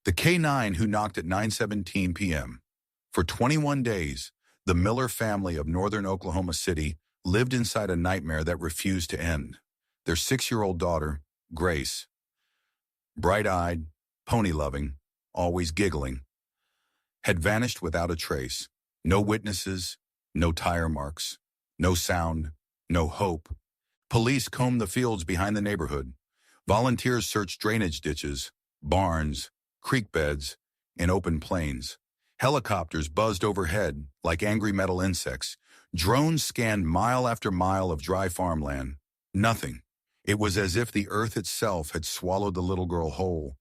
The K-9 who knocked at 9:17 p.m. For 21 days, the Miller family of northern Oklahoma City lived inside a nightmare that refused to end. Their 6-year-old daughter, Grace, bright-eyed, pony-loving, always giggling, had vanished without a trace. No witnesses, no tire marks, no sound, no hope. Police combed the fields behind the neighborhood. Volunteers searched drainage ditches, barns, creek beds, and open plains. Helicopters buzzed overhead like angry metal insects. Drones scanned mile after mile of dry farmland. Nothing. It was as if the earth itself had swallowed the little girl whole.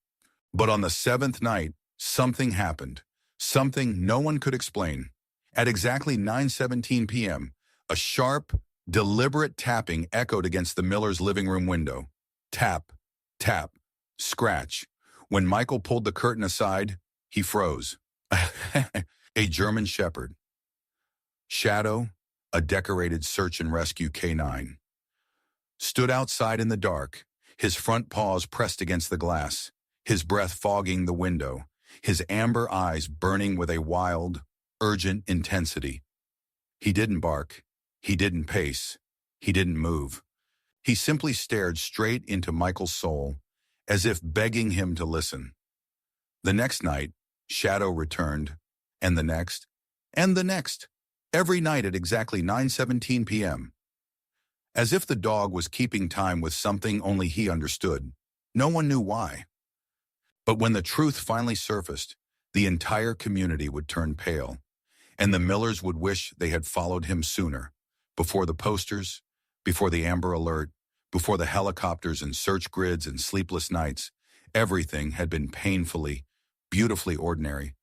But on the 7th night, something happened. Something no one could explain. At exactly 9:17 p.m., a sharp, deliberate tapping echoed against the Millers' living room window. Tap, tap, scratch. When Michael pulled the curtain aside, he froze. A German Shepherd. Shadow, a decorated search and rescue K-9, stood outside in the dark, his front paws pressed against the glass, his breath fogging the window, his amber eyes burning with a wild, urgent intensity. He didn't bark. He didn't pace. He didn't move. He simply stared straight into Michael's soul, as if begging him to listen. The next night, Shadow returned, and the next, and the next, every night at exactly 9:17 p.m. As if the dog was keeping time with something only he understood. No one knew why. But when the truth finally surfaced, the entire community would turn pale, and the Millers would wish they had followed him sooner, before the posters, before the Amber Alert, before the helicopters and search grids and sleepless nights. Everything had been painfully, beautifully ordinary.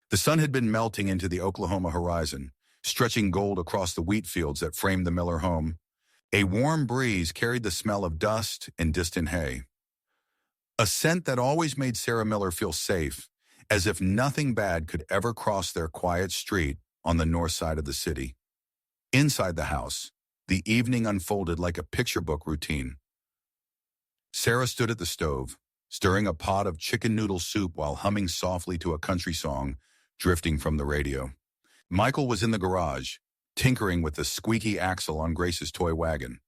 The sun had been melting into the Oklahoma horizon, stretching gold across the wheat fields that framed the Miller home. A warm breeze carried the smell of dust and distant hay. A scent that always made Sarah Miller feel safe, as if nothing bad could ever cross their quiet street on the north side of the city. Inside the house, the evening unfolded like a picture book routine. Sarah stood at the stove, stirring a pot of chicken noodle soup while humming softly to a country song drifting from the radio. Michael was in the garage, tinkering with the squeaky axle on Grace's toy wagon.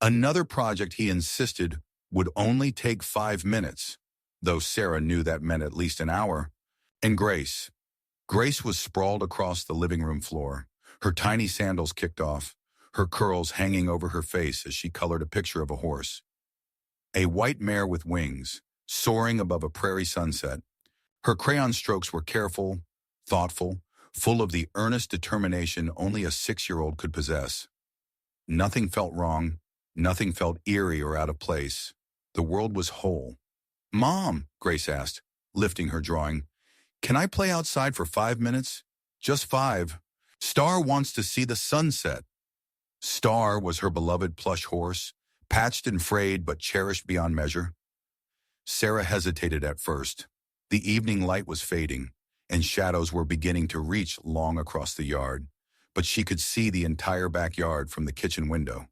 Another project he insisted would only take 5 minutes, though Sarah knew that meant at least an hour. And Grace was sprawled across the living room floor, her tiny sandals kicked off, her curls hanging over her face as she colored a picture of a horse. A white mare with wings, soaring above a prairie sunset. Her crayon strokes were careful, thoughtful, full of the earnest determination only a 6-year-old could possess. Nothing felt wrong, nothing felt eerie or out of place. The world was whole. "Mom," Grace asked, lifting her drawing, "can I play outside for 5 minutes? Just 5. Star wants to see the sunset." Star was her beloved plush horse, patched and frayed but cherished beyond measure. Sarah hesitated at first. The evening light was fading, and shadows were beginning to reach long across the yard, but she could see the entire backyard from the kitchen window.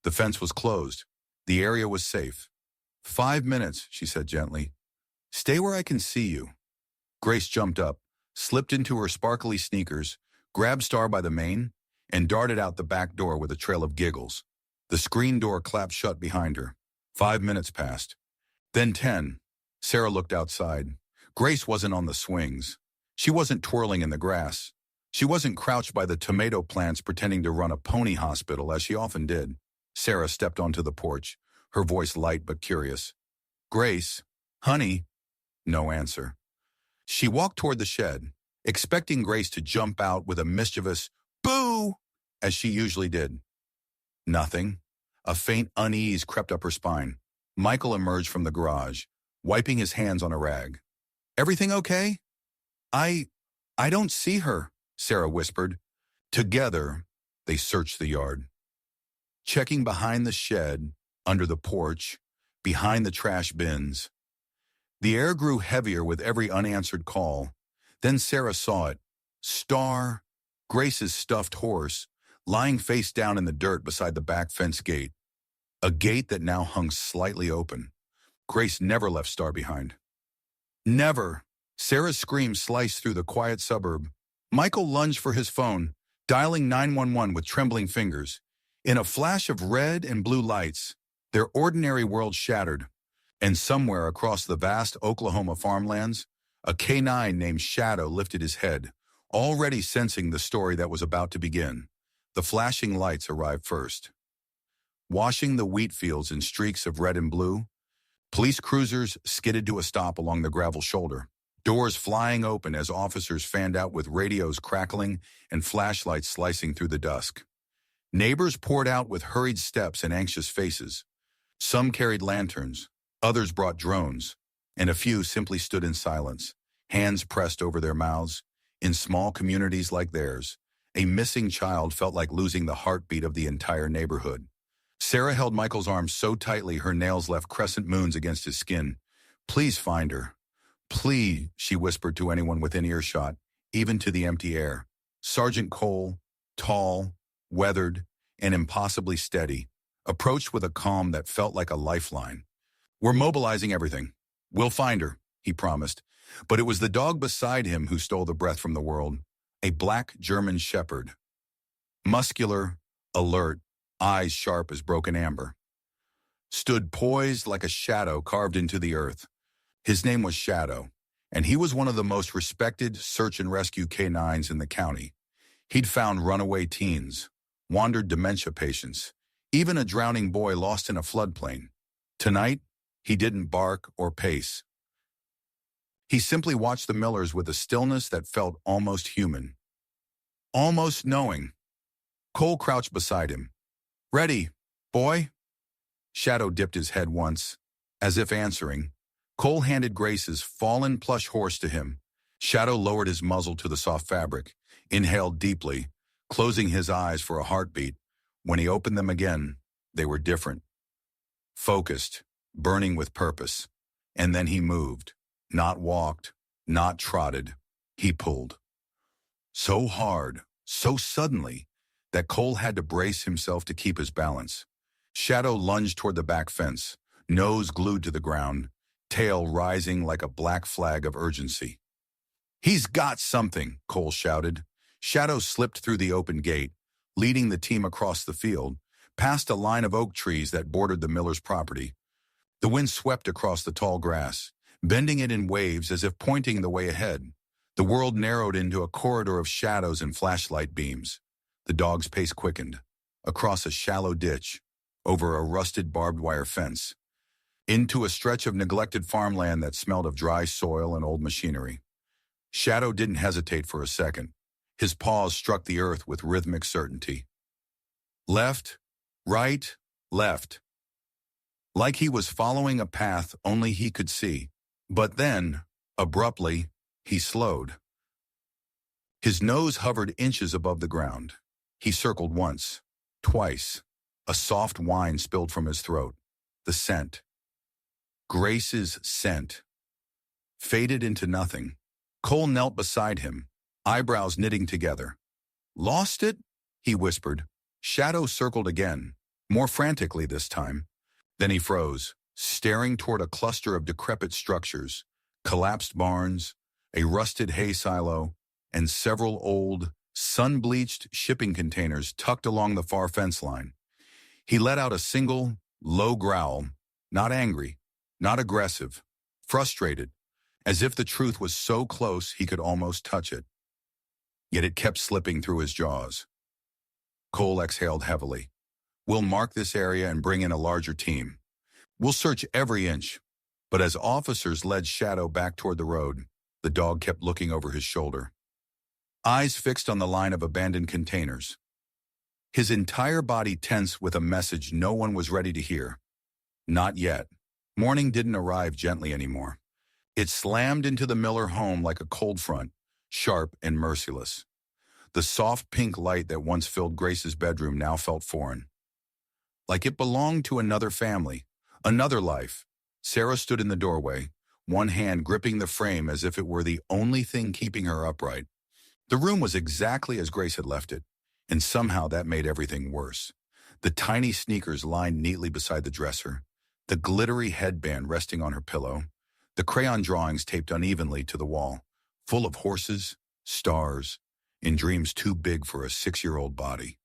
The fence was closed. The area was safe. 5 minutes, she said gently. "Stay where I can see you." Grace jumped up, slipped into her sparkly sneakers, grabbed Star by the mane, and darted out the back door with a trail of giggles. The screen door clapped shut behind her. 5 minutes passed. Then 10. Sarah looked outside. Grace wasn't on the swings. She wasn't twirling in the grass. She wasn't crouched by the tomato plants pretending to run a pony hospital as she often did. Sarah stepped onto the porch, her voice light but curious. "Grace, honey." No answer. She walked toward the shed, expecting Grace to jump out with a mischievous "boo," as she usually did. Nothing. A faint unease crept up her spine. Michael emerged from the garage, wiping his hands on a rag. "Everything okay?" I don't see her," Sarah whispered. Together, they searched the yard. Checking behind the shed, under the porch, behind the trash bins. The air grew heavier with every unanswered call. Then Sarah saw it. Star, Grace's stuffed horse, lying face down in the dirt beside the back fence gate. A gate that now hung slightly open. Grace never left Star behind. Never. Sarah's scream sliced through the quiet suburb. Michael lunged for his phone, dialing 911 with trembling fingers. In a flash of red and blue lights, their ordinary world shattered. And somewhere across the vast Oklahoma farmlands, a canine named Shadow lifted his head, already sensing the story that was about to begin. The flashing lights arrived first. Washing the wheat fields in streaks of red and blue, police cruisers skidded to a stop along the gravel shoulder, doors flying open as officers fanned out with radios crackling and flashlights slicing through the dusk. Neighbors poured out with hurried steps and anxious faces. Some carried lanterns, others brought drones, and a few simply stood in silence, hands pressed over their mouths. In small communities like theirs, a missing child felt like losing the heartbeat of the entire neighborhood. Sarah held Michael's arm so tightly her nails left crescent moons against his skin. "Please find her. Please," she whispered to anyone within earshot, even to the empty air. Sergeant Cole, tall, weathered, and impossibly steady, approached with a calm that felt like a lifeline. "We're mobilizing everything. We'll find her," he promised. But it was the dog beside him who stole the breath from the world, a black German shepherd. Muscular, alert, eyes sharp as broken amber. Stood poised like a shadow carved into the earth. His name was Shadow, and he was one of the most respected search and rescue canines in the county. He'd found runaway teens, wandered dementia patients, even a drowning boy lost in a floodplain. Tonight, he didn't bark or pace. He simply watched the Millers with a stillness that felt almost human. Almost knowing. Cole crouched beside him. "Ready, boy?" Shadow dipped his head once, as if answering. Cole handed Grace's fallen plush horse to him. Shadow lowered his muzzle to the soft fabric, inhaled deeply, closing his eyes for a heartbeat. When he opened them again, they were different. Focused, burning with purpose. And then he moved. Not walked, not trotted. He pulled. So hard, so suddenly, that Cole had to brace himself to keep his balance. Shadow lunged toward the back fence, nose glued to the ground, tail rising like a black flag of urgency. "He's got something," Cole shouted. Shadow slipped through the open gate, leading the team across the field, past a line of oak trees that bordered the Millers' property. The wind swept across the tall grass, bending it in waves as if pointing the way ahead. The world narrowed into a corridor of shadows and flashlight beams. The dog's pace quickened, across a shallow ditch, over a rusted barbed wire fence, into a stretch of neglected farmland that smelled of dry soil and old machinery. Shadow didn't hesitate for a second. His paws struck the earth with rhythmic certainty. Left, right, left. Like he was following a path only he could see. But then, abruptly, he slowed. His nose hovered inches above the ground. He circled once, twice. A soft whine spilled from his throat. The scent. Grace's scent. Faded into nothing. Cole knelt beside him, eyebrows knitting together. "Lost it?" he whispered. Shadow circled again, more frantically this time. Then he froze, staring toward a cluster of decrepit structures, collapsed barns, a rusted hay silo, and several old, sun-bleached shipping containers tucked along the far fence line. He let out a single, low growl, not angry, not aggressive, frustrated, as if the truth was so close he could almost touch it. Yet it kept slipping through his jaws. Cole exhaled heavily. "We'll mark this area and bring in a larger team. We'll search every inch." But as officers led Shadow back toward the road, the dog kept looking over his shoulder. Eyes fixed on the line of abandoned containers. His entire body tense with a message no one was ready to hear. Not yet. Morning didn't arrive gently anymore. It slammed into the Miller home like a cold front, sharp and merciless. The soft pink light that once filled Grace's bedroom now felt foreign. Like it belonged to another family, another life. Sarah stood in the doorway, one hand gripping the frame as if it were the only thing keeping her upright. The room was exactly as Grace had left it, and somehow that made everything worse. The tiny sneakers lined neatly beside the dresser, the glittery headband resting on her pillow, the crayon drawings taped unevenly to the wall, full of horses, stars, and dreams too big for a 6-year-old body.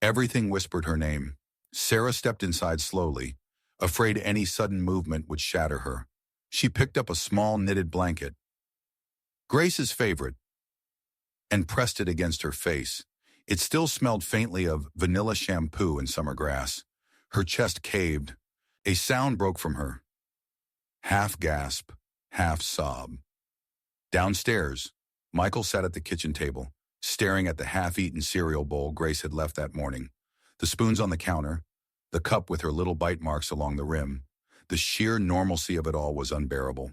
Everything whispered her name. Sarah stepped inside slowly, afraid any sudden movement would shatter her. She picked up a small knitted blanket, Grace's favorite, and pressed it against her face. It still smelled faintly of vanilla shampoo and summer grass. Her chest caved. A sound broke from her. Half gasp, half sob. Downstairs, Michael sat at the kitchen table, staring at the half-eaten cereal bowl Grace had left that morning. The spoons on the counter, the cup with her little bite marks along the rim. The sheer normalcy of it all was unbearable.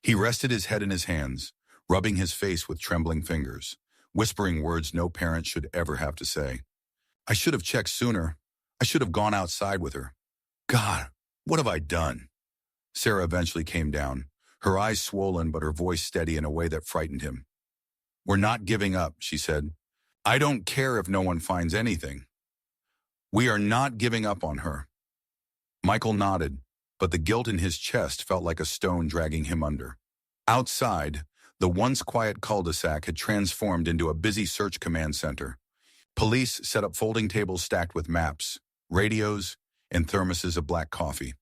He rested his head in his hands, rubbing his face with trembling fingers, whispering words no parent should ever have to say. I should have checked sooner. I should have gone outside with her. God, what have I done? Sarah eventually came down, her eyes swollen but her voice steady in a way that frightened him. We're not giving up, she said. I don't care if no one finds anything. We are not giving up on her. Michael nodded, but the guilt in his chest felt like a stone dragging him under. Outside, the once quiet cul-de-sac had transformed into a busy search command center. Police set up folding tables stacked with maps, radios, and thermoses of black coffee.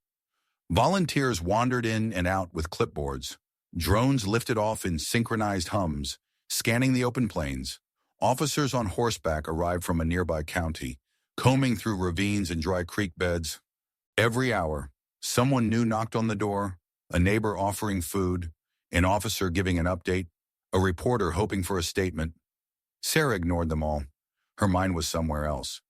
Volunteers wandered in and out with clipboards. Drones lifted off in synchronized hums, scanning the open plains. Officers on horseback arrived from a nearby county, combing through ravines and dry creek beds. Every hour, someone new knocked on the door, a neighbor offering food, an officer giving an update, a reporter hoping for a statement. Sarah ignored them all. Her mind was somewhere else.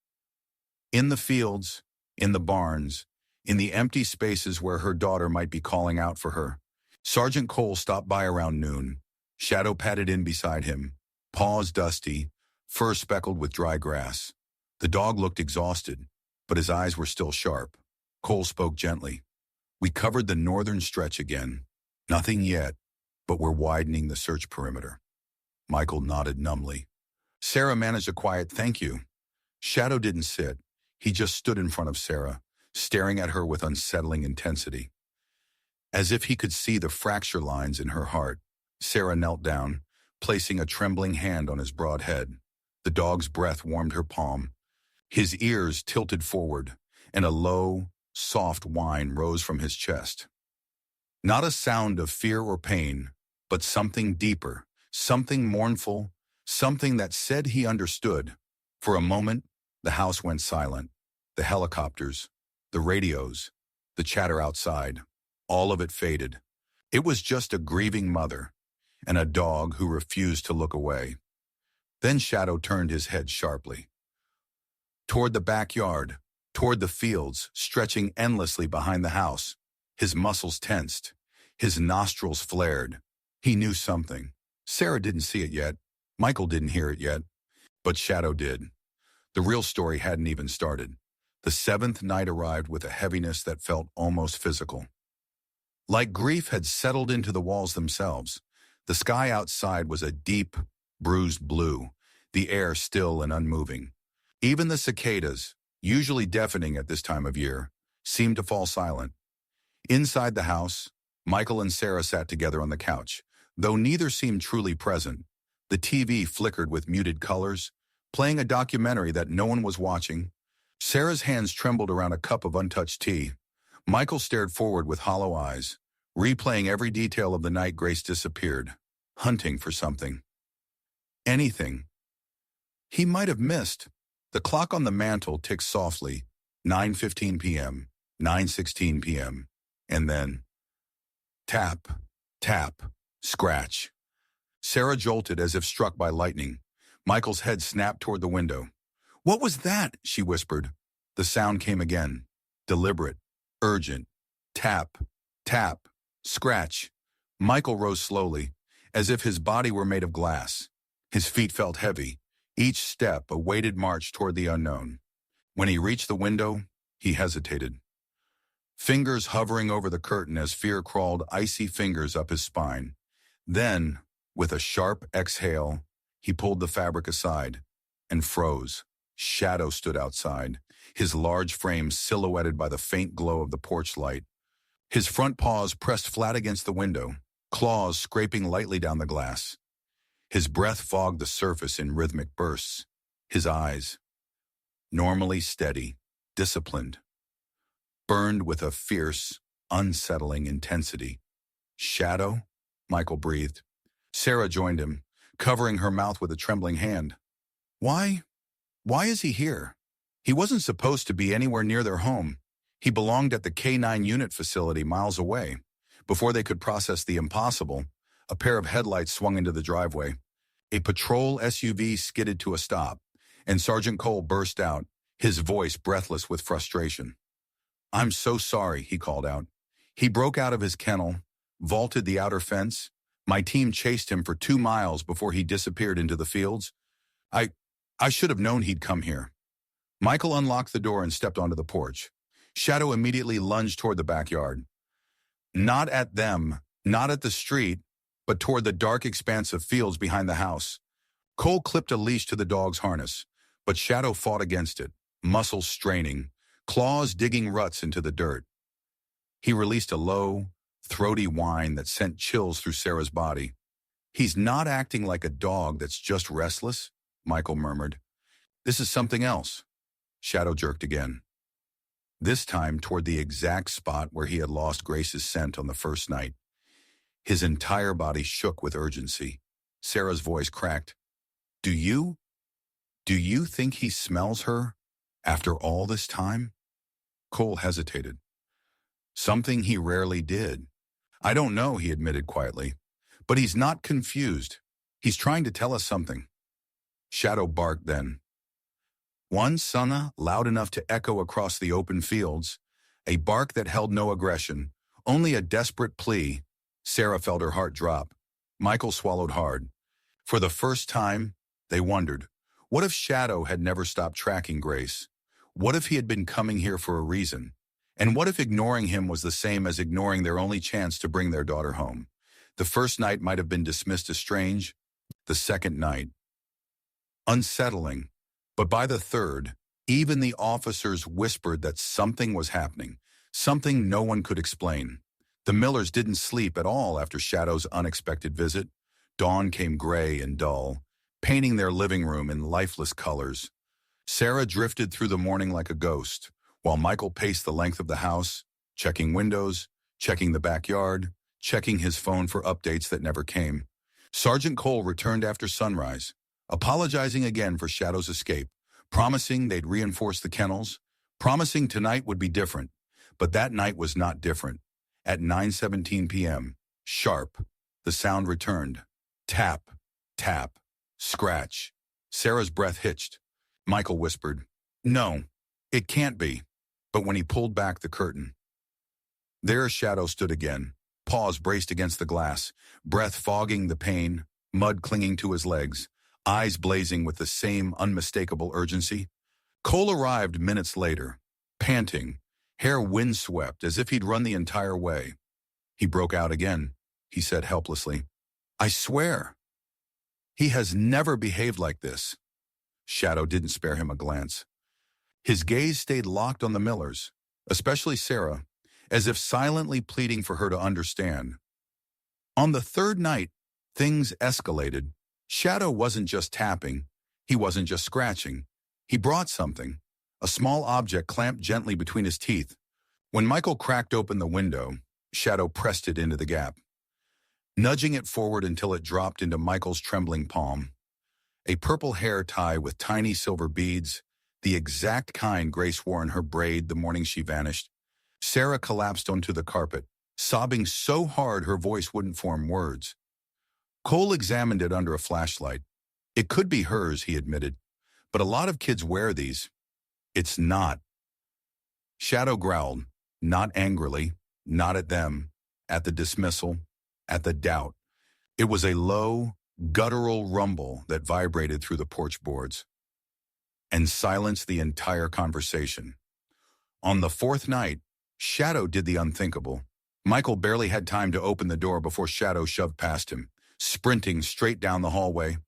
In the fields, in the barns, in the empty spaces where her daughter might be calling out for her. Sergeant Cole stopped by around noon. Shadow padded in beside him, paws dusty, fur speckled with dry grass. The dog looked exhausted, but his eyes were still sharp. Cole spoke gently. We covered the northern stretch again. Nothing yet, but we're widening the search perimeter. Michael nodded numbly. Sarah managed a quiet thank you. Shadow didn't sit. He just stood in front of Sarah, staring at her with unsettling intensity. As if he could see the fracture lines in her heart, Sarah knelt down, placing a trembling hand on his broad head. The dog's breath warmed her palm. His ears tilted forward, and a low, soft whine rose from his chest. Not a sound of fear or pain, but something deeper, something mournful, something that said he understood. For a moment, the house went silent. The helicopters, the radios, the chatter outside, all of it faded. It was just a grieving mother and a dog who refused to look away. Then Shadow turned his head sharply. Toward the backyard, toward the fields, stretching endlessly behind the house. His muscles tensed, his nostrils flared. He knew something. Sarah didn't see it yet. Michael didn't hear it yet. But Shadow did. The real story hadn't even started. The seventh night arrived with a heaviness that felt almost physical. Like grief had settled into the walls themselves, the sky outside was a deep, bruised blue, the air still and unmoving. Even the cicadas, usually deafening at this time of year, seemed to fall silent. Inside the house, Michael and Sarah sat together on the couch. Though neither seemed truly present, the TV flickered with muted colors, playing a documentary that no one was watching. Sarah's hands trembled around a cup of untouched tea. Michael stared forward with hollow eyes, replaying every detail of the night Grace disappeared, hunting for something. Anything. He might have missed. The clock on the mantel ticked softly, 9:15 p.m., 9:16 p.m., and then tap, tap, scratch. Sarah jolted as if struck by lightning. Michael's head snapped toward the window. What was that? She whispered. The sound came again, deliberate, urgent. Tap, tap, scratch. Michael rose slowly, as if his body were made of glass. His feet felt heavy, each step a weighted march toward the unknown. When he reached the window, he hesitated. Fingers hovering over the curtain as fear crawled icy fingers up his spine. Then, with a sharp exhale, he pulled the fabric aside and froze. Shadow stood outside, his large frame silhouetted by the faint glow of the porch light. His front paws pressed flat against the window, claws scraping lightly down the glass. His breath fogged the surface in rhythmic bursts. His eyes, normally steady, disciplined, burned with a fierce, unsettling intensity. "Shadow?" Michael breathed. Sarah joined him, covering her mouth with a trembling hand. Why? Why is he here? He wasn't supposed to be anywhere near their home. He belonged at the K9 unit facility miles away. Before they could process the impossible, a pair of headlights swung into the driveway. A patrol SUV skidded to a stop, and Sergeant Cole burst out, his voice breathless with frustration. "I'm so sorry," he called out. He broke out of his kennel, vaulted the outer fence. My team chased him for 2 miles before he disappeared into the fields. I should have known he'd come here." Michael unlocked the door and stepped onto the porch. Shadow immediately lunged toward the backyard. Not at them, not at the street, but toward the dark expanse of fields behind the house. Cole clipped a leash to the dog's harness, but Shadow fought against it, muscles straining, claws digging ruts into the dirt. He released a low, throaty whine that sent chills through Sarah's body. "He's not acting like a dog that's just restless," Michael murmured. "This is something else." Shadow jerked again, this time toward the exact spot where he had lost Grace's scent on the first night. His entire body shook with urgency. Sarah's voice cracked. Do you think he smells her after all this time?" Cole hesitated. "Something he rarely did. I don't know," he admitted quietly. "But he's not confused. He's trying to tell us something." Shadow barked then. One sana loud enough to echo across the open fields, a bark that held no aggression, only a desperate plea. Sarah felt her heart drop. Michael swallowed hard. For the first time, they wondered, what if Shadow had never stopped tracking Grace? What if he had been coming here for a reason? And what if ignoring him was the same as ignoring their only chance to bring their daughter home? The first night might have been dismissed as strange, the second night unsettling, but by the third, even the officers whispered that something was happening, something no one could explain. The Millers didn't sleep at all after Shadow's unexpected visit. Dawn came gray and dull, painting their living room in lifeless colors. Sarah drifted through the morning like a ghost, while Michael paced the length of the house, checking windows, checking the backyard, checking his phone for updates that never came. Sergeant Cole returned after sunrise, apologizing again for Shadow's escape, promising they'd reinforce the kennels, promising tonight would be different. But that night was not different. At 9:17 p.m., sharp, the sound returned. Tap, tap, scratch. Sarah's breath hitched. Michael whispered, "No, it can't be." But when he pulled back the curtain, there Shadow stood again, paws braced against the glass, breath fogging the pain, mud clinging to his legs, eyes blazing with the same unmistakable urgency. Cole arrived minutes later, panting, hair windswept as if he'd run the entire way. He broke out again, he said helplessly. "I swear, he has never behaved like this." Shadow didn't spare him a glance. His gaze stayed locked on the Millers, especially Sarah, as if silently pleading for her to understand. On the third night, things escalated. Shadow wasn't just tapping, he wasn't just scratching. He brought something, a small object clamped gently between his teeth. When Michael cracked open the window, Shadow pressed it into the gap, nudging it forward until it dropped into Michael's trembling palm. A purple hair tie with tiny silver beads, the exact kind Grace wore in her braid the morning she vanished. Sarah collapsed onto the carpet, sobbing so hard her voice wouldn't form words. Cole examined it under a flashlight. "It could be hers," he admitted, "but a lot of kids wear these." "It's not." Shadow growled, not angrily, not at them, at the dismissal, at the doubt. It was a low, guttural rumble that vibrated through the porch boards and silenced the entire conversation. On the fourth night, Shadow did the unthinkable. Michael barely had time to open the door before Shadow shoved past him, sprinting straight down the hallway.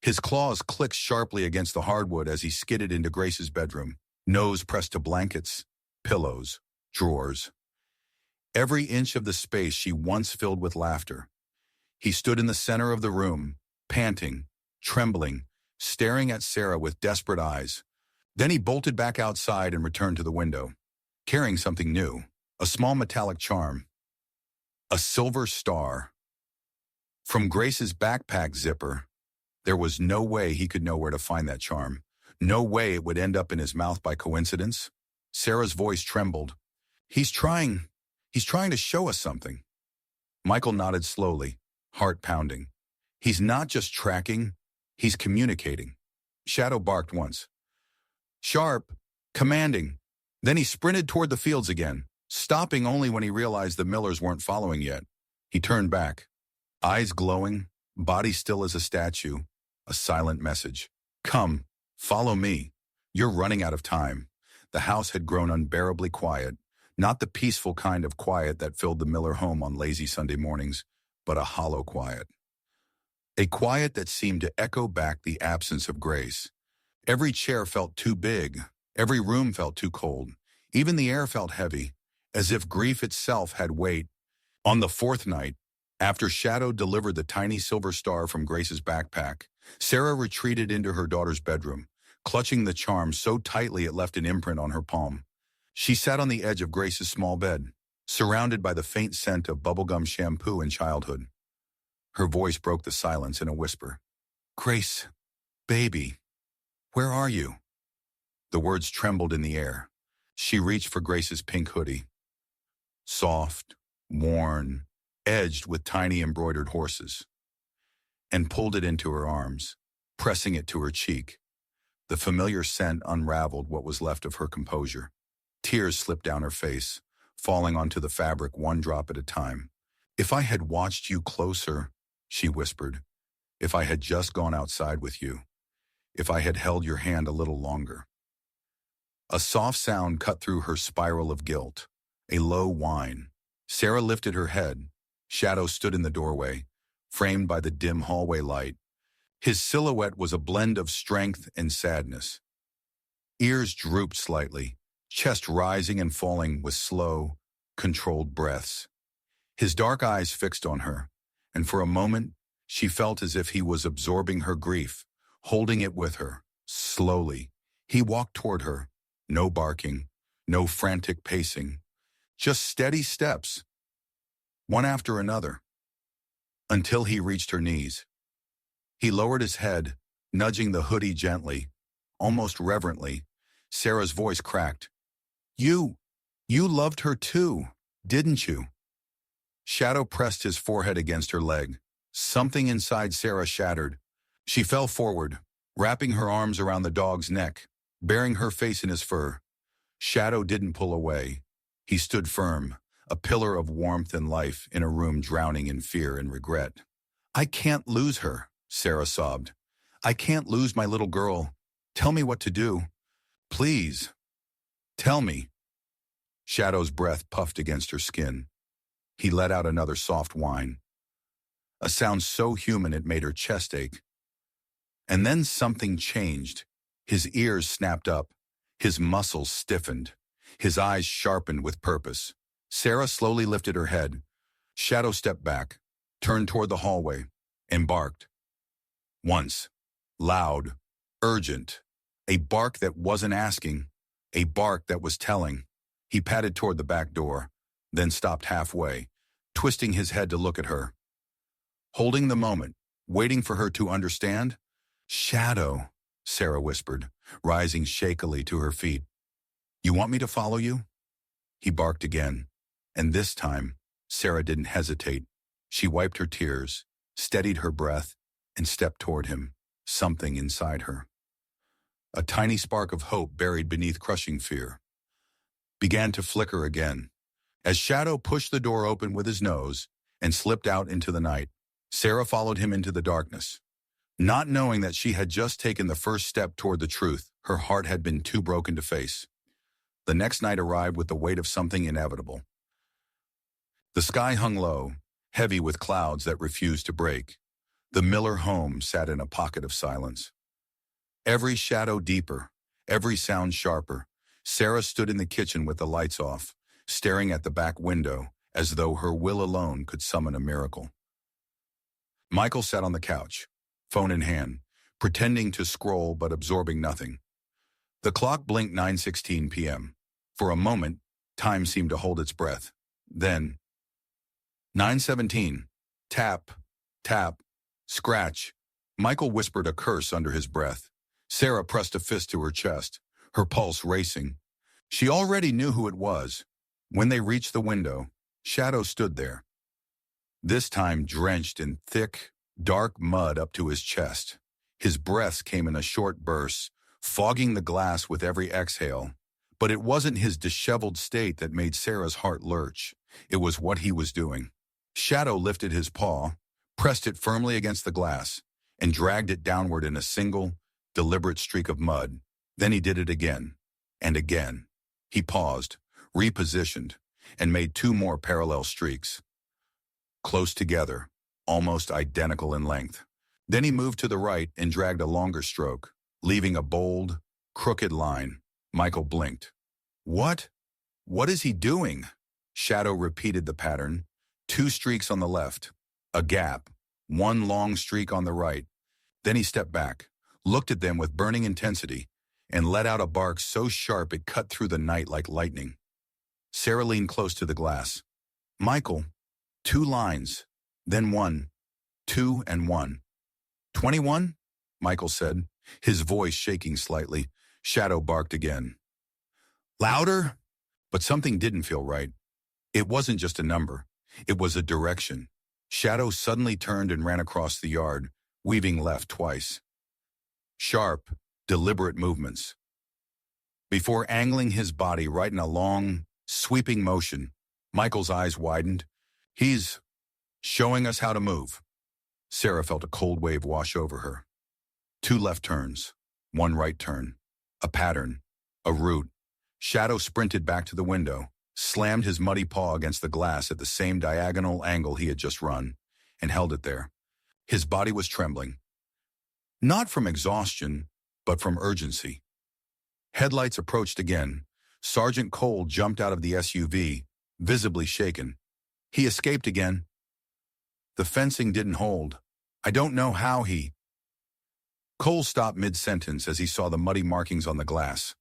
His claws clicked sharply against the hardwood as he skidded into Grace's bedroom, nose pressed to blankets, pillows, drawers. every inch of the space she once filled with laughter. He stood in the center of the room, panting, trembling, staring at Sarah with desperate eyes. Then he bolted back outside and returned to the window, carrying something new, a small metallic charm, a silver star. From Grace's backpack zipper, there was no way he could know where to find that charm. No way it would end up in his mouth by coincidence. Sarah's voice trembled. He's trying to show us something. Michael nodded slowly, heart pounding. He's not just tracking, he's communicating. Shadow barked once. Sharp, commanding. Then he sprinted toward the fields again, stopping only when he realized the Millers weren't following yet. He turned back, eyes glowing, body still as a statue, a silent message. Come, follow me. You're running out of time. The house had grown unbearably quiet, not the peaceful kind of quiet that filled the Miller home on lazy Sunday mornings, but a hollow quiet. A quiet that seemed to echo back the absence of Grace. Every chair felt too big. Every room felt too cold. Even the air felt heavy, as if grief itself had weight. On the fourth night, after Shadow delivered the tiny silver star from Grace's backpack, Sarah retreated into her daughter's bedroom, clutching the charm so tightly it left an imprint on her palm. She sat on the edge of Grace's small bed, surrounded by the faint scent of bubblegum shampoo and childhood. Her voice broke the silence in a whisper. Grace, baby, where are you? The words trembled in the air. She reached for Grace's pink hoodie. Soft, worn, edged with tiny embroidered horses, and pulled it into her arms, pressing it to her cheek. The familiar scent unraveled what was left of her composure. Tears slipped down her face, falling onto the fabric one drop at a time. If I had watched you closer, she whispered. If I had just gone outside with you. If I had held your hand a little longer. A soft sound cut through her spiral of guilt, a low whine. Sarah lifted her head. Shadow stood in the doorway, framed by the dim hallway light. His silhouette was a blend of strength and sadness. Ears drooped slightly, chest rising and falling with slow, controlled breaths. His dark eyes fixed on her, and for a moment, she felt as if he was absorbing her grief, holding it with her. Slowly, he walked toward her. No barking, no frantic pacing, just steady steps, one after another, until he reached her knees. He lowered his head, nudging the hoodie gently, almost reverently. Sarah's voice cracked. You loved her too, didn't you? Shadow pressed his forehead against her leg. Something inside Sarah shattered. She fell forward, wrapping her arms around the dog's neck, bearing her face in his fur. Shadow didn't pull away. He stood firm, a pillar of warmth and life in a room drowning in fear and regret. I can't lose her, Sarah sobbed. I can't lose my little girl. Tell me what to do. Please. Tell me. Shadow's breath puffed against her skin. He let out another soft whine, a sound so human it made her chest ache. And then something changed. His ears snapped up, his muscles stiffened, his eyes sharpened with purpose. Sarah slowly lifted her head. Shadow stepped back, turned toward the hallway, and barked. Once, loud, urgent, a bark that wasn't asking, a bark that was telling. He padded toward the back door, then stopped halfway, twisting his head to look at her. Holding the moment, waiting for her to understand. Shadow, Sarah whispered, rising shakily to her feet. You want me to follow you? He barked again, and this time, Sarah didn't hesitate. She wiped her tears, steadied her breath, and stepped toward him, something inside her. A tiny spark of hope buried beneath crushing fear began to flicker again. As Shadow pushed the door open with his nose and slipped out into the night, Sarah followed him into the darkness. Not knowing that she had just taken the first step toward the truth her heart had been too broken to face. The next night arrived with the weight of something inevitable. The sky hung low, heavy with clouds that refused to break. The Miller home sat in a pocket of silence. Every shadow deeper, every sound sharper. Sarah stood in the kitchen with the lights off, staring at the back window as though her will alone could summon a miracle. Michael sat on the couch, phone in hand, pretending to scroll but absorbing nothing. The clock blinked 9:16 p.m. For a moment, time seemed to hold its breath. Then, 9:17. Tap, tap, scratch. Michael whispered a curse under his breath. Sarah pressed a fist to her chest, her pulse racing. She already knew who it was. When they reached the window, Shadow stood there, this time drenched in thick, dark mud up to his chest. His breaths came in a short burst, fogging the glass with every exhale. But it wasn't his disheveled state that made Sarah's heart lurch. It was what he was doing. Shadow lifted his paw, pressed it firmly against the glass, and dragged it downward in a single, deliberate streak of mud. Then he did it again, and again. He paused, repositioned, and made two more parallel streaks. Close together, almost identical in length. Then he moved to the right and dragged a longer stroke, leaving a bold, crooked line. Michael blinked. What? What is he doing? Shadow repeated the pattern. Two streaks on the left, a gap, one long streak on the right. Then he stepped back, looked at them with burning intensity, and let out a bark so sharp it cut through the night like lightning. Sarah leaned close to the glass. Michael, two lines, then one, two and one. 21? Michael said, his voice shaking slightly. Shadow barked again. Louder? But something didn't feel right. It wasn't just a number. It was a direction. Shadow suddenly turned and ran across the yard, weaving left twice. Sharp, deliberate movements. Before angling his body right in a long, sweeping motion, Michael's eyes widened. He's showing us how to move. Sarah felt a cold wave wash over her. Two left turns, one right turn, a pattern, a route. Shadow sprinted back to the window, slammed his muddy paw against the glass at the same diagonal angle he had just run, and held it there. His body was trembling. Not from exhaustion, but from urgency. Headlights approached again. Sergeant Cole jumped out of the SUV, visibly shaken. He escaped again. The fencing didn't hold. I don't know how he... Cole stopped mid-sentence as he saw the muddy markings on the glass.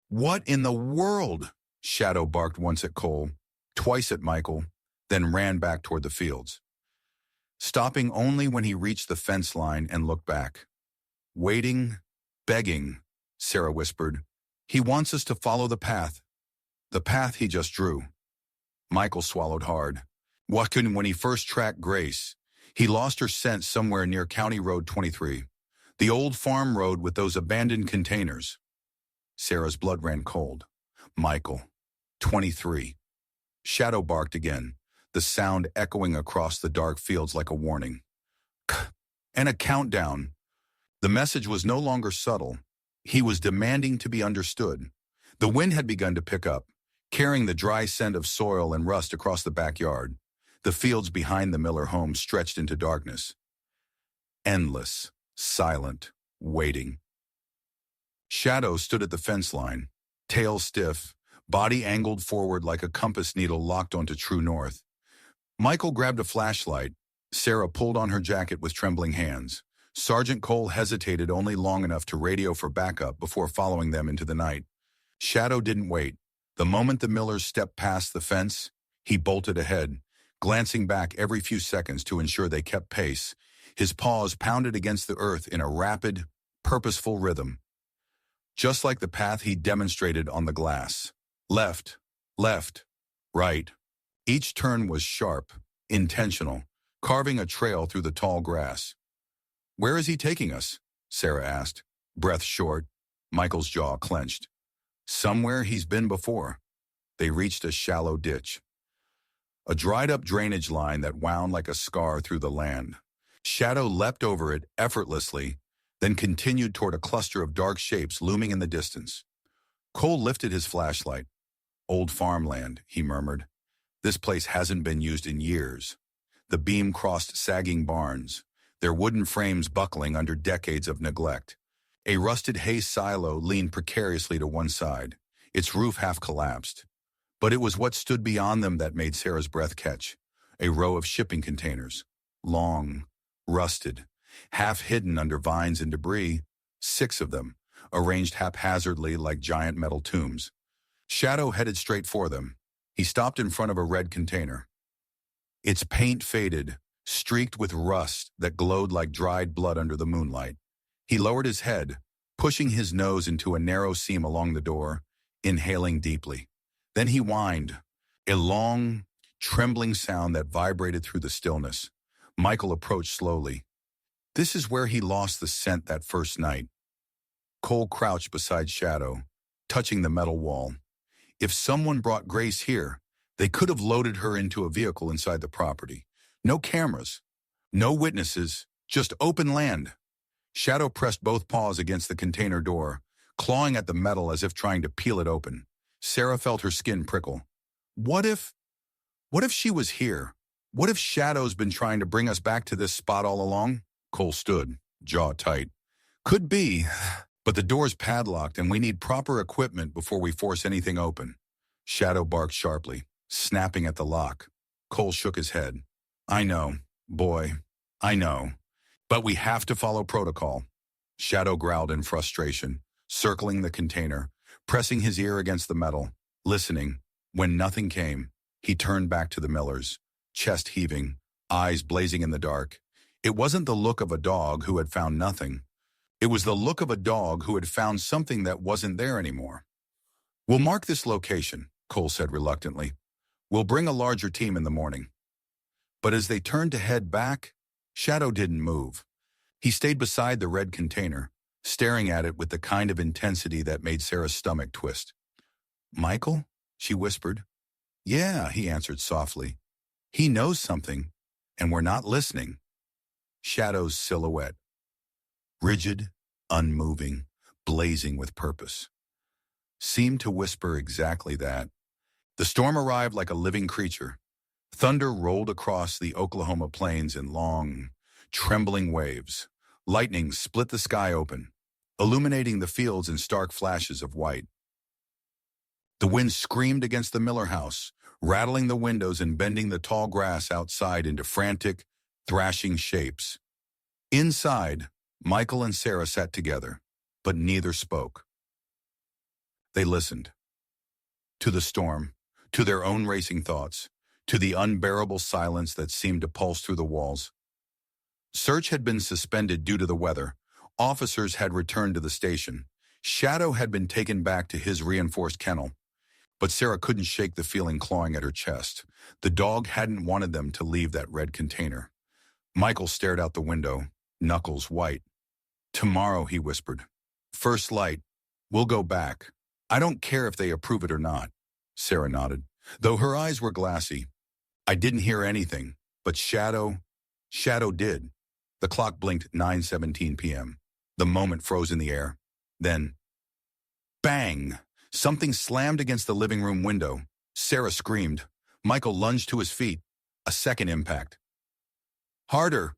What in the world? Shadow barked once at Cole, twice at Michael, then ran back toward the fields, stopping only when he reached the fence line and looked back. Waiting, begging, Sarah whispered. He wants us to follow the path he just drew. Michael swallowed hard. When he first tracked Grace, he lost her scent somewhere near County Road 23, the old farm road with those abandoned containers. Sarah's blood ran cold. Michael, 23. Shadow barked again, the sound echoing across the dark fields like a warning. And a countdown. The message was no longer subtle. He was demanding to be understood. The wind had begun to pick up, carrying the dry scent of soil and rust across the backyard. The fields behind the Miller home stretched into darkness. Endless, silent, waiting. Shadow stood at the fence line, tail stiff, body angled forward like a compass needle locked onto true north. Michael grabbed a flashlight. Sarah pulled on her jacket with trembling hands. Sergeant Cole hesitated only long enough to radio for backup before following them into the night. Shadow didn't wait. The moment the Millers stepped past the fence, he bolted ahead, glancing back every few seconds to ensure they kept pace. His paws pounded against the earth in a rapid, purposeful rhythm, just like the path he demonstrated on the glass. Left, left, right. Each turn was sharp, intentional, carving a trail through the tall grass. Where is he taking us? Sarah asked, breath short. Michael's jaw clenched. Somewhere he's been before. They reached a shallow ditch, a dried-up drainage line that wound like a scar through the land. Shadow leapt over it effortlessly, then continued toward a cluster of dark shapes looming in the distance. Cole lifted his flashlight. Old farmland, he murmured. This place hasn't been used in years. The beam crossed sagging barns, their wooden frames buckling under decades of neglect. A rusted hay silo leaned precariously to one side, its roof half collapsed. But it was what stood beyond them that made Sarah's breath catch. A row of shipping containers. Long, rusted, half hidden under vines and debris. 6 of them, arranged haphazardly like giant metal tombs. Shadow headed straight for them. He stopped in front of a red container. Its paint faded, streaked with rust that glowed like dried blood under the moonlight. He lowered his head, pushing his nose into a narrow seam along the door, inhaling deeply. Then he whined, a long, trembling sound that vibrated through the stillness. Michael approached slowly. This is where he lost the scent that first night. Cole crouched beside Shadow, touching the metal wall. If someone brought Grace here, they could have loaded her into a vehicle inside the property. No cameras, no witnesses, just open land. Shadow pressed both paws against the container door, clawing at the metal as if trying to peel it open. Sarah felt her skin prickle. What if she was here? What if Shadow's been trying to bring us back to this spot all along? Cole stood, jaw tight. Could be, but the door's padlocked and we need proper equipment before we force anything open. Shadow barked sharply, snapping at the lock. Cole shook his head. I know, boy, I know. But we have to follow protocol. Shadow growled in frustration, circling the container, pressing his ear against the metal, listening. When nothing came, he turned back to the Millers, chest heaving, eyes blazing in the dark. It wasn't the look of a dog who had found nothing. It was the look of a dog who had found something that wasn't there anymore. We'll mark this location, Cole said reluctantly. We'll bring a larger team in the morning. But as they turned to head back, Shadow didn't move. He stayed beside the red container, staring at it with the kind of intensity that made Sarah's stomach twist. Michael? She whispered. Yeah, he answered softly. He knows something, and we're not listening. Shadow's silhouette. Rigid, unmoving, blazing with purpose. Seemed to whisper exactly that. The storm arrived like a living creature. Thunder rolled across the Oklahoma plains in long, trembling waves. Lightning split the sky open, illuminating the fields in stark flashes of white. The wind screamed against the Miller house, rattling the windows and bending the tall grass outside into frantic, thrashing shapes. Inside, Michael and Sarah sat together, but neither spoke. They listened. To the storm, to their own racing thoughts, to the unbearable silence that seemed to pulse through the walls. Search had been suspended due to the weather. Officers had returned to the station. Shadow had been taken back to his reinforced kennel. But Sarah couldn't shake the feeling clawing at her chest. The dog hadn't wanted them to leave that red container. Michael stared out the window, knuckles white. Tomorrow, he whispered. First light. We'll go back. I don't care if they approve it or not. Sarah nodded, though her eyes were glassy. I didn't hear anything, but Shadow did. The clock blinked 9:17 p.m. The moment froze in the air. Then, bang! Something slammed against the living room window. Sarah screamed. Michael lunged to his feet. A second impact. Harder.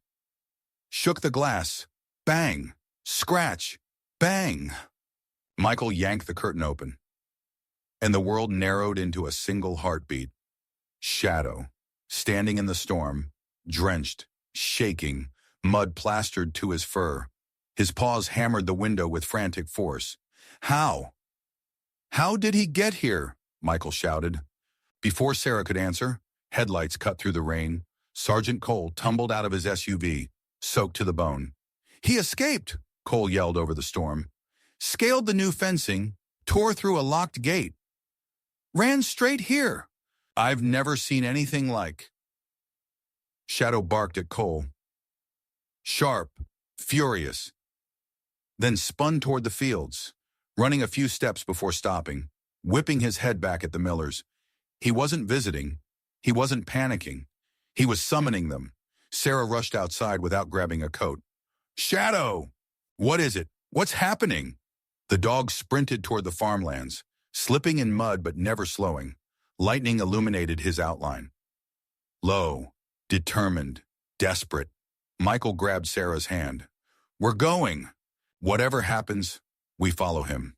Shook the glass. Bang! Scratch! Bang! Michael yanked the curtain open, and the world narrowed into a single heartbeat. Shadow, standing in the storm, drenched, shaking, mud plastered to his fur. His paws hammered the window with frantic force. How? How did he get here? Michael shouted. Before Sarah could answer, headlights cut through the rain. Sergeant Cole tumbled out of his SUV, soaked to the bone. He escaped, Cole yelled over the storm. Scaled the new fencing, tore through a locked gate. Ran straight here. I've never seen anything like. Shadow barked at Cole. Sharp, furious. Then spun toward the fields, running a few steps before stopping, whipping his head back at the Millers. He wasn't visiting. He wasn't panicking. He was summoning them. Sarah rushed outside without grabbing a coat. Shadow! What is it? What's happening? The dog sprinted toward the farmlands, slipping in mud but never slowing. Lightning illuminated his outline. Low, determined, desperate. Michael grabbed Sarah's hand. We're going. Whatever happens, we follow him.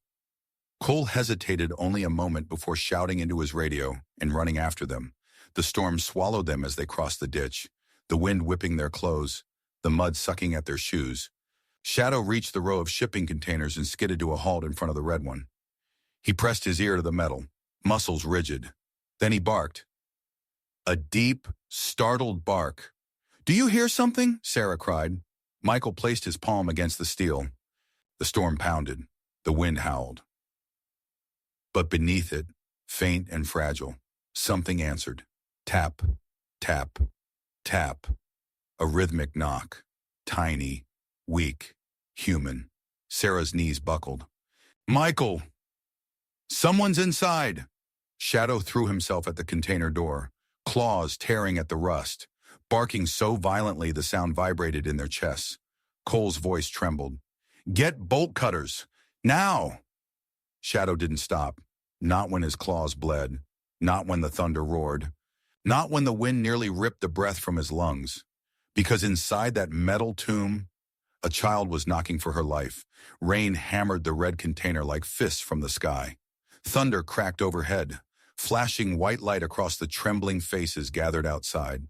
Cole hesitated only a moment before shouting into his radio and running after them. The storm swallowed them as they crossed the ditch, the wind whipping their clothes, the mud sucking at their shoes. Shadow reached the row of shipping containers and skidded to a halt in front of the red one. He pressed his ear to the metal, muscles rigid. Then he barked. A deep, startled bark. "Do you hear something?" Sarah cried. Michael placed his palm against the steel. The storm pounded. The wind howled. But beneath it, faint and fragile, something answered. Tap, tap, tap. A rhythmic knock. Tiny, weak, human. Sarah's knees buckled. "Michael! Someone's inside!" Shadow threw himself at the container door, claws tearing at the rust, barking so violently the sound vibrated in their chests. Cole's voice trembled. "Get bolt cutters! Now!" Shadow didn't stop, not when his claws bled, not when the thunder roared, not when the wind nearly ripped the breath from his lungs. Because inside that metal tomb, a child was knocking for her life. Rain hammered the red container like fists from the sky. Thunder cracked overhead, flashing white light across the trembling faces gathered outside.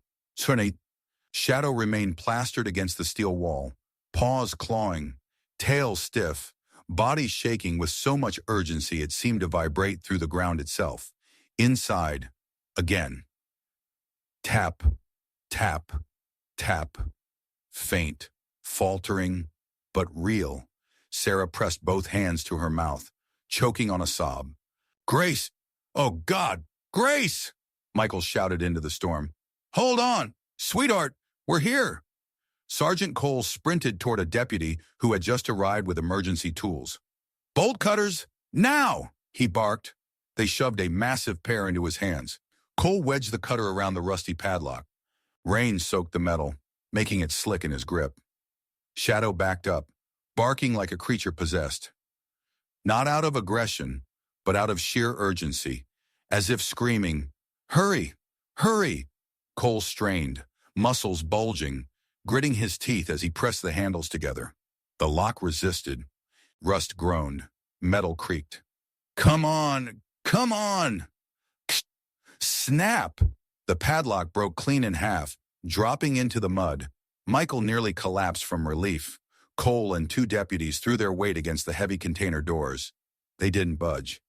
Shadow remained plastered against the steel wall, paws clawing, tail stiff, body shaking with so much urgency it seemed to vibrate through the ground itself. Inside, again. Tap, tap, tap. Faint, faltering, but real. Sarah pressed both hands to her mouth, choking on a sob. "Grace! Oh, God! Grace!" Michael shouted into the storm. "Hold on! Sweetheart, we're here!" Sergeant Cole sprinted toward a deputy who had just arrived with emergency tools. "Bolt cutters, now!" he barked. They shoved a massive pair into his hands. Cole wedged the cutter around the rusty padlock. Rain soaked the metal, making it slick in his grip. Shadow backed up, barking like a creature possessed. Not out of aggression, but out of sheer urgency, as if screaming, "Hurry! Hurry!" Cole strained, muscles bulging, gritting his teeth as he pressed the handles together. The lock resisted. Rust groaned. Metal creaked. "Come on! Come on!" Snap! The padlock broke clean in half, dropping into the mud. Michael nearly collapsed from relief. Cole and two deputies threw their weight against the heavy container doors. They didn't budge.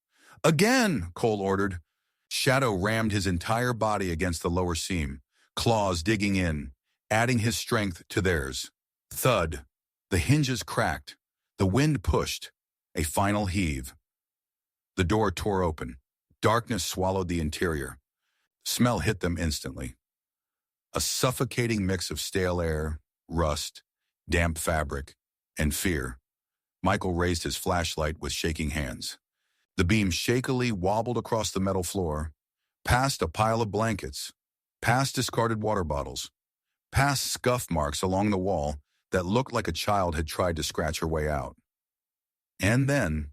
"Again!" Cole ordered. Shadow rammed his entire body against the lower seam, claws digging in, adding his strength to theirs. Thud. The hinges cracked. The wind pushed. A final heave. The door tore open. Darkness swallowed the interior. Smell hit them instantly. A suffocating mix of stale air, rust, damp fabric, and fear. Michael raised his flashlight with shaking hands. The beam shakily wobbled across the metal floor, past a pile of blankets, past discarded water bottles, past scuff marks along the wall that looked like a child had tried to scratch her way out. And then,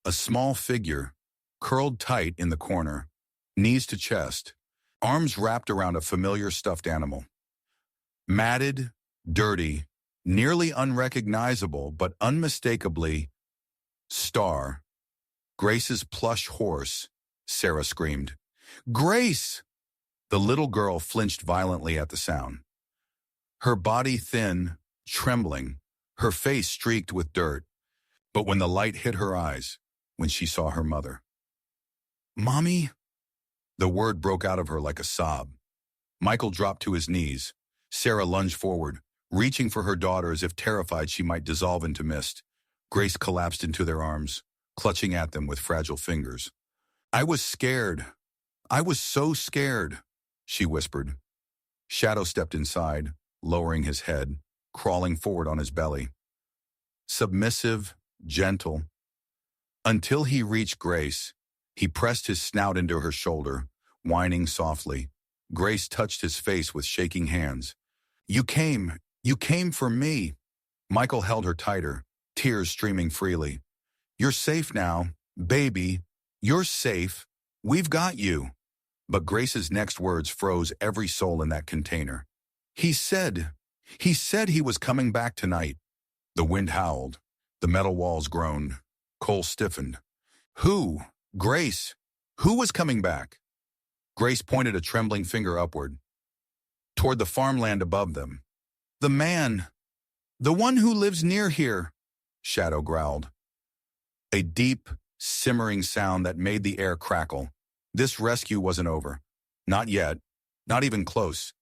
a small figure, curled tight in the corner, knees to chest, arms wrapped around a familiar stuffed animal. Matted, dirty, nearly unrecognizable, but unmistakably Star. Grace's plush horse, Sarah screamed. "Grace!" The little girl flinched violently at the sound. Her body thin, trembling, her face streaked with dirt. But when the light hit her eyes, when she saw her mother. "Mommy?" The word broke out of her like a sob. Michael dropped to his knees. Sarah lunged forward, reaching for her daughter as if terrified she might dissolve into mist. Grace collapsed into their arms, clutching at them with fragile fingers. "I was scared. I was so scared," she whispered. Shadow stepped inside, lowering his head, crawling forward on his belly. Submissive, gentle. Until he reached Grace, he pressed his snout into her shoulder, whining softly. Grace touched his face with shaking hands. You came for me." Michael held her tighter, tears streaming freely. "You're safe now, baby. You're safe. We've got you." But Grace's next words froze every soul in that container. He said he was coming back tonight." The wind howled. The metal walls groaned. Cole stiffened. Who? Grace. Who was coming back? Grace pointed a trembling finger upward, toward the farmland above them. The man. The one who lives near here, Shadow growled. A deep, simmering sound that made the air crackle. This rescue wasn't over. Not yet. Not even close.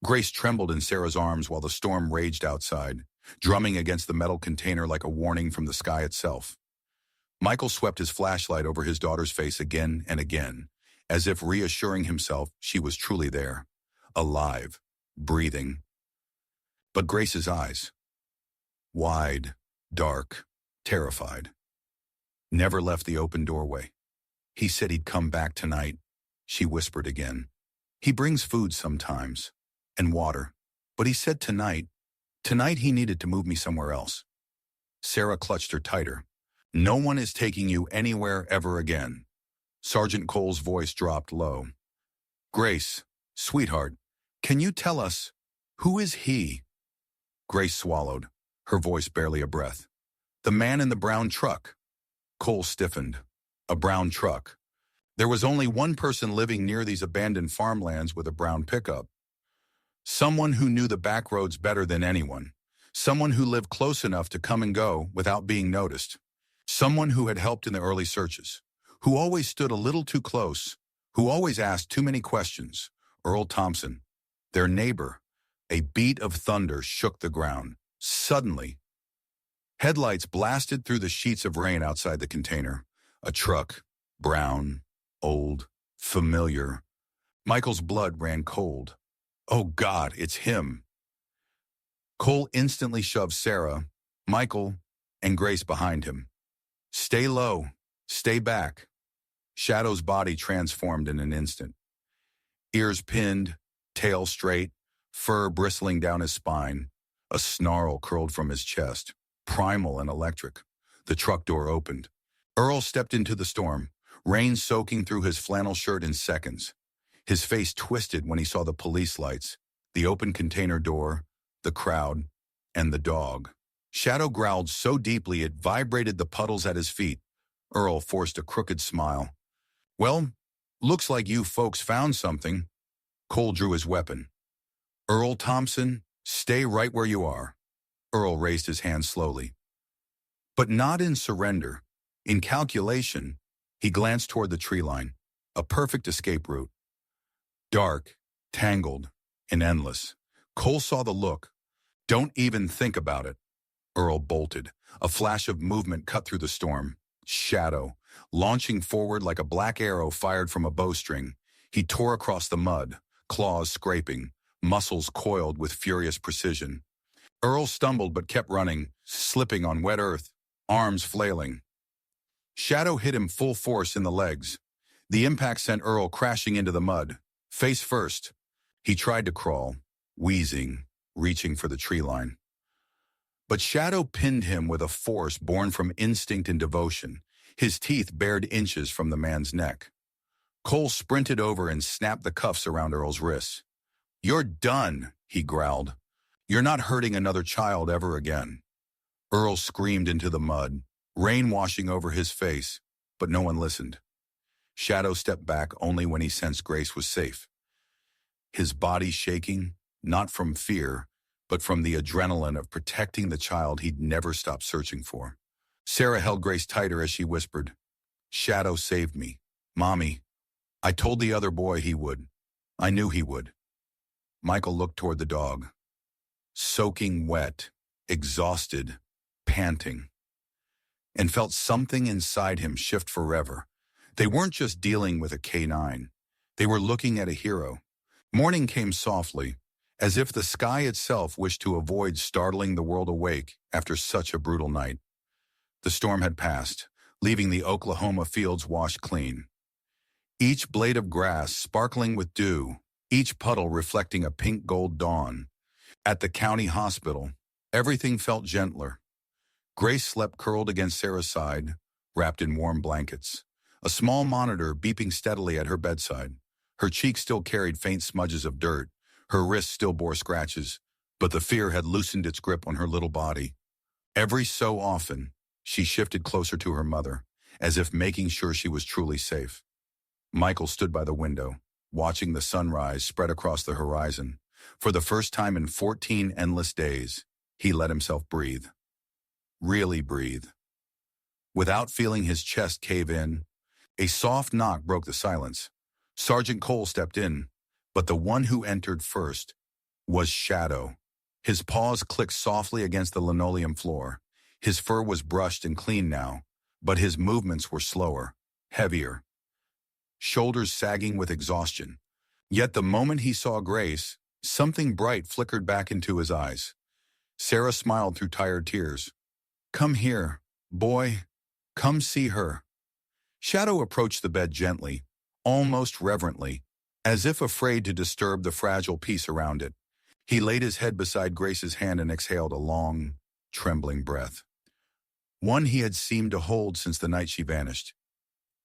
Grace trembled in Sarah's arms while the storm raged outside, drumming against the metal container like a warning from the sky itself. Michael swept his flashlight over his daughter's face again and again, as if reassuring himself she was truly there, alive, breathing. But Grace's eyes, wide, dark, terrified, never left the open doorway. He said he'd come back tonight, she whispered again. He brings food sometimes, and water, but he said tonight he needed to move me somewhere else. Sarah clutched her tighter. No one is taking you anywhere ever again. Sergeant Cole's voice dropped low. Grace, sweetheart, can you tell us, who is he? Grace swallowed, her voice barely a breath. The man in the brown truck. Cole stiffened. A brown truck. There was only one person living near these abandoned farmlands with a brown pickup. Someone who knew the back roads better than anyone. Someone who lived close enough to come and go without being noticed. Someone who had helped in the early searches. Who always stood a little too close. Who always asked too many questions. Earl Thompson. Their neighbor. A beat of thunder shook the ground. Suddenly, headlights blasted through the sheets of rain outside the container. A truck. Brown. Old. Familiar. Michael's blood ran cold. Oh God, it's him. Cole instantly shoved Sarah, Michael, and Grace behind him. Stay low. Stay back. Shadow's body transformed in an instant. Ears pinned, tail straight, fur bristling down his spine. A snarl curled from his chest, primal and electric. The truck door opened. Earl stepped into the storm, rain soaking through his flannel shirt in seconds. His face twisted when he saw the police lights, the open container door, the crowd, and the dog. Shadow growled so deeply it vibrated the puddles at his feet. Earl forced a crooked smile. Well, looks like you folks found something. Cole drew his weapon. Earl Thompson, stay right where you are. Earl raised his hand slowly. But not in surrender. In calculation, he glanced toward the tree line, a perfect escape route. Dark, tangled, and endless. Cole saw the look. Don't even think about it. Earl bolted. A flash of movement cut through the storm. Shadow, launching forward like a black arrow fired from a bowstring. He tore across the mud, claws scraping, muscles coiled with furious precision. Earl stumbled but kept running, slipping on wet earth, arms flailing. Shadow hit him full force in the legs. The impact sent Earl crashing into the mud, face first. He tried to crawl, wheezing, reaching for the tree line. But Shadow pinned him with a force born from instinct and devotion. His teeth bared inches from the man's neck. Cole sprinted over and snapped the cuffs around Earl's wrists. You're done, he growled. You're not hurting another child ever again. Earl screamed into the mud, rain washing over his face, but no one listened. Shadow stepped back only when he sensed Grace was safe. His body shaking, not from fear, but from the adrenaline of protecting the child he'd never stopped searching for. Sarah held Grace tighter as she whispered, Shadow saved me. Mommy, I told the other boy he would. I knew he would. Michael looked toward the dog. Soaking wet, exhausted, panting, and felt something inside him shift forever. They weren't just dealing with a canine. They were looking at a hero. Morning came softly, as if the sky itself wished to avoid startling the world awake after such a brutal night. The storm had passed, leaving the Oklahoma fields washed clean. Each blade of grass sparkling with dew, each puddle reflecting a pink-gold dawn. At the county hospital, everything felt gentler. Grace slept curled against Sarah's side, wrapped in warm blankets. A small monitor beeping steadily at her bedside. Her cheeks still carried faint smudges of dirt. Her wrists still bore scratches, but the fear had loosened its grip on her little body. Every so often, she shifted closer to her mother, as if making sure she was truly safe. Michael stood by the window, watching the sunrise spread across the horizon. For the first time in 14 endless days, he let himself breathe. Really breathe. Without feeling his chest cave in, a soft knock broke the silence. Sergeant Cole stepped in, but the one who entered first was Shadow. His paws clicked softly against the linoleum floor. His fur was brushed and clean now, but his movements were slower, heavier, shoulders sagging with exhaustion. Yet the moment he saw Grace, something bright flickered back into his eyes. Sarah smiled through tired tears. "Come here, boy. Come see her." Shadow approached the bed gently, almost reverently, as if afraid to disturb the fragile peace around it. He laid his head beside Grace's hand and exhaled a long, trembling breath. One he had seemed to hold since the night she vanished.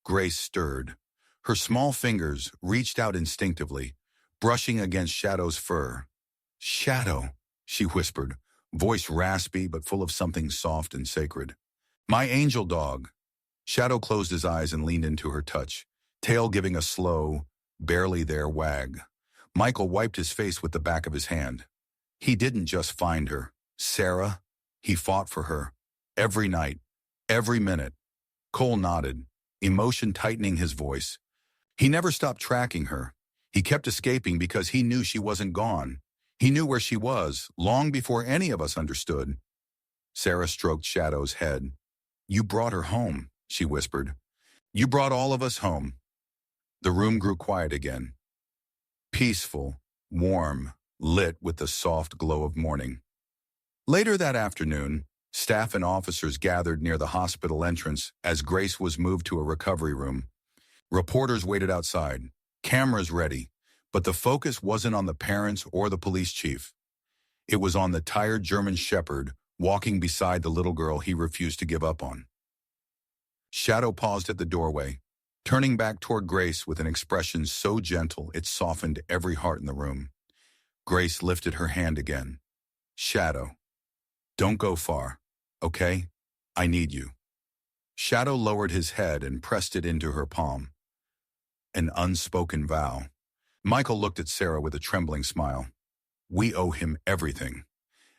Grace stirred. Her small fingers reached out instinctively, brushing against Shadow's fur. "Shadow," she whispered, voice raspy but full of something soft and sacred. "My angel dog." Shadow closed his eyes and leaned into her touch, tail giving a slow, barely there wag. Michael wiped his face with the back of his hand. He didn't just find her, Sarah. He fought for her. Every night, every minute. Cole nodded, emotion tightening his voice. He never stopped tracking her. He kept escaping because he knew she wasn't gone. He knew where she was, long before any of us understood. Sarah stroked Shadow's head. "You brought her home," she whispered. "You brought all of us home." The room grew quiet again. Peaceful, warm, lit with the soft glow of morning. Later that afternoon, staff and officers gathered near the hospital entrance as Grace was moved to a recovery room. Reporters waited outside, cameras ready, but the focus wasn't on the parents or the police chief. It was on the tired German shepherd walking beside the little girl he refused to give up on. Shadow paused at the doorway, turning back toward Grace with an expression so gentle it softened every heart in the room. Grace lifted her hand again. "Shadow, don't go far, okay? I need you." Shadow lowered his head and pressed it into her palm. An unspoken vow. Michael looked at Sarah with a trembling smile. "We owe him everything."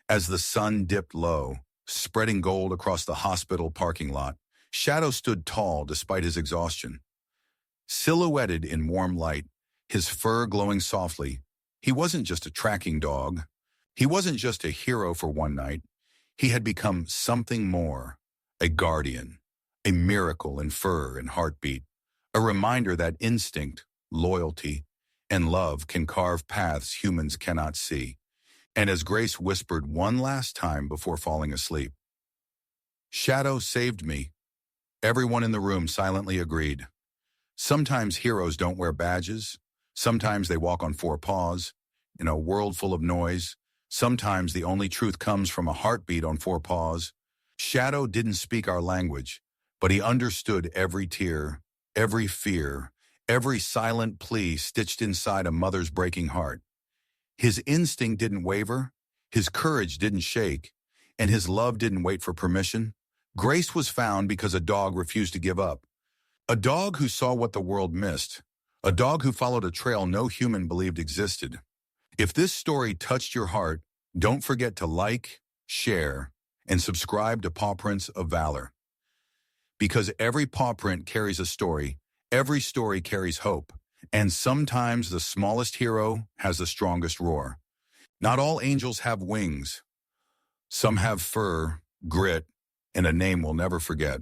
As the sun dipped low, spreading gold across the hospital parking lot, Shadow stood tall despite his exhaustion. Silhouetted in warm light, his fur glowing softly, he wasn't just a tracking dog. He wasn't just a hero for one night. He had become something more, a guardian, a miracle in fur and heartbeat, a reminder that instinct, loyalty, and love can carve paths humans cannot see. And as Grace whispered one last time before falling asleep, "Shadow saved me," everyone in the room silently agreed. Sometimes heroes don't wear badges. Sometimes they walk on four paws. In a world full of noise, sometimes the only truth comes from a heartbeat on four paws. Shadow didn't speak our language, but he understood every tear, every fear, every silent plea stitched inside a mother's breaking heart. His instinct didn't waver, his courage didn't shake, and his love didn't wait for permission. Grace was found because a dog refused to give up. A dog who saw what the world missed. A dog who followed a trail no human believed existed. If this story touched your heart, don't forget to like, share, and subscribe to Paw Prints of Valor. Because every paw print carries a story, every story carries hope, and sometimes the smallest hero has the strongest roar. Not all angels have wings. Some have fur, grit, and a name we'll never forget.